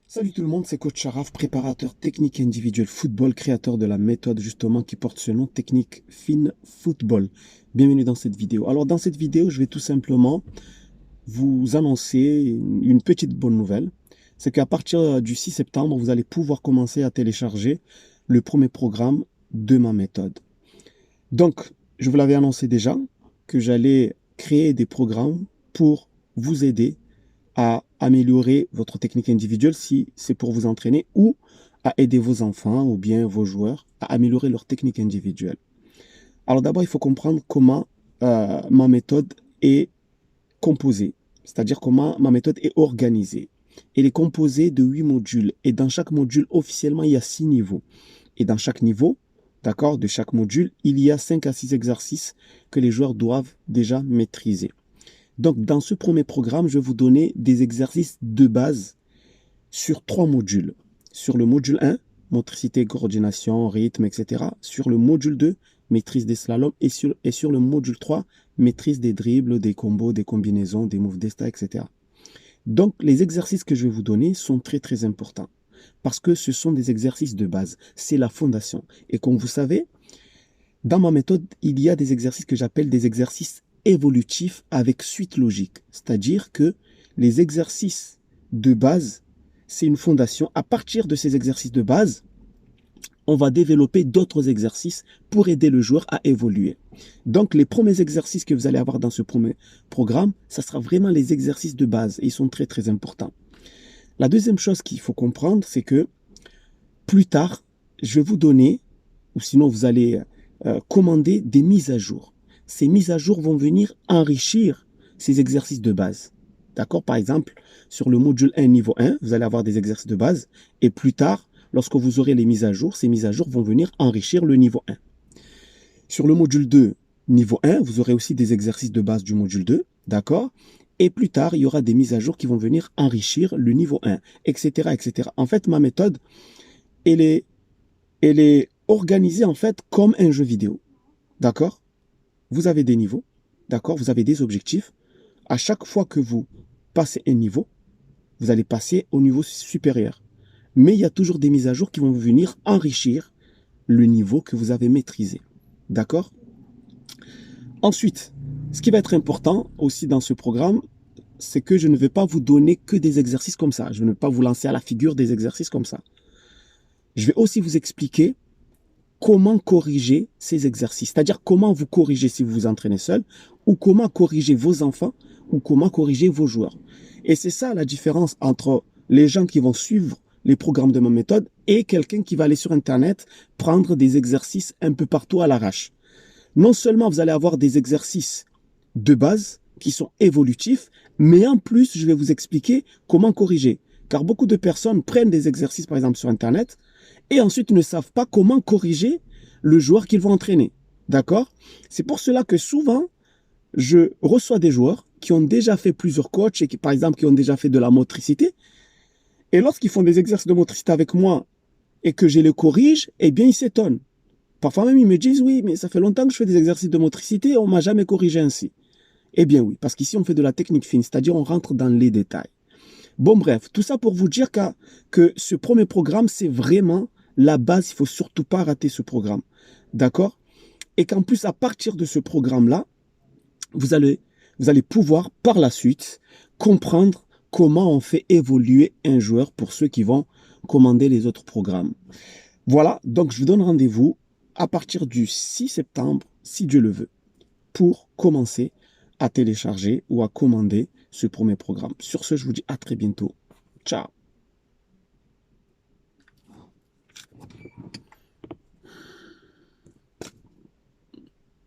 Salut tout le monde, c'est Coach Sharaf, préparateur technique individuel football, créateur de la méthode justement qui porte ce nom, technique fine football. Bienvenue dans cette vidéo. Alors dans cette vidéo, je vais tout simplement vous annoncer une petite bonne nouvelle. C'est qu'à partir du 6 septembre, vous allez pouvoir commencer à télécharger le premier programme de ma méthode. Donc, je vous l'avais annoncé déjà que j'allais créer des programmes pour vous aider à améliorer votre technique individuelle si c'est pour vous entraîner ou à aider vos enfants ou bien vos joueurs à améliorer leur technique individuelle. Alors d'abord, il faut comprendre comment ma méthode est composée, c'est-à-dire comment ma méthode est organisée. Elle est composée de 8 modules et dans chaque module, officiellement, il y a 6 niveaux. Et dans chaque niveau, d'accord, de chaque module, il y a 5 à 6 exercices que les joueurs doivent déjà maîtriser. Donc, dans ce premier programme, je vais vous donner des exercices de base sur 3 modules. Sur le module 1, motricité, coordination, rythme, etc. Sur le module 2, maîtrise des slaloms. Et sur le module 3, maîtrise des dribbles, des combos, des combinaisons, des moves d'esta, etc. Donc, les exercices que je vais vous donner sont très, très importants. Parce que ce sont des exercices de base. C'est la fondation. Et comme vous savez, dans ma méthode, il y a des exercices que j'appelle des exercices évolutifs avec suite logique. C'est-à-dire que les exercices de base, c'est une fondation. À partir de ces exercices de base, on va développer d'autres exercices pour aider le joueur à évoluer. Donc, les premiers exercices que vous allez avoir dans ce premier programme, ça sera vraiment les exercices de base. Et ils sont très, très importants. La deuxième chose qu'il faut comprendre, c'est que plus tard, je vais vous donner, ou sinon vous allez commander des mises à jour. Ces mises à jour vont venir enrichir ces exercices de base. D'accord? Par exemple, sur le module 1, niveau 1, vous allez avoir des exercices de base. Et plus tard, lorsque vous aurez les mises à jour, ces mises à jour vont venir enrichir le niveau 1. Sur le module 2, niveau 1, vous aurez aussi des exercices de base du module 2. D'accord? Et plus tard, il y aura des mises à jour qui vont venir enrichir le niveau 1, etc., etc. En fait, ma méthode, elle est organisée en fait comme un jeu vidéo. D'accord? Vous avez des niveaux, d'accord? Vous avez des objectifs. À chaque fois que vous passez un niveau, vous allez passer au niveau supérieur. Mais il y a toujours des mises à jour qui vont venir enrichir le niveau que vous avez maîtrisé. D'accord? Ensuite, ce qui va être important aussi dans ce programme, c'est que je ne vais pas vous donner que des exercices comme ça. Je ne vais pas vous lancer à la figure des exercices comme ça. Je vais aussi vous expliquer comment corriger ces exercices. C'est-à-dire comment vous corriger si vous vous entraînez seul, ou comment corriger vos enfants, ou comment corriger vos joueurs. Et c'est ça la différence entre les gens qui vont suivre les programmes de ma méthode et quelqu'un qui va aller sur Internet prendre des exercices un peu partout à l'arrache. Non seulement vous allez avoir des exercices de base qui sont évolutifs, mais en plus, je vais vous expliquer comment corriger. Car beaucoup de personnes prennent des exercices, par exemple, sur Internet, et ensuite ne savent pas comment corriger le joueur qu'ils vont entraîner. D'accord? C'est pour cela que souvent, je reçois des joueurs qui ont déjà fait plusieurs coachs et qui, par exemple, qui ont déjà fait de la motricité. Et lorsqu'ils font des exercices de motricité avec moi et que je les corrige, eh bien, ils s'étonnent. Parfois même, ils me disent, oui, mais ça fait longtemps que je fais des exercices de motricité et on m'a jamais corrigé ainsi. Eh bien oui, parce qu'ici, on fait de la technique fine, c'est-à-dire on rentre dans les détails. Bon, bref, tout ça pour vous dire que ce premier programme, c'est vraiment la base. Il ne faut surtout pas rater ce programme. D'accord? Et qu'en plus, à partir de ce programme-là, vous allez pouvoir, par la suite, comprendre comment on fait évoluer un joueur pour ceux qui vont commander les autres programmes. Voilà, donc je vous donne rendez-vous à partir du 6 septembre, si Dieu le veut, pour commencer à télécharger ou à commander ce premier programme. Sur ce, je vous dis à très bientôt. Ciao.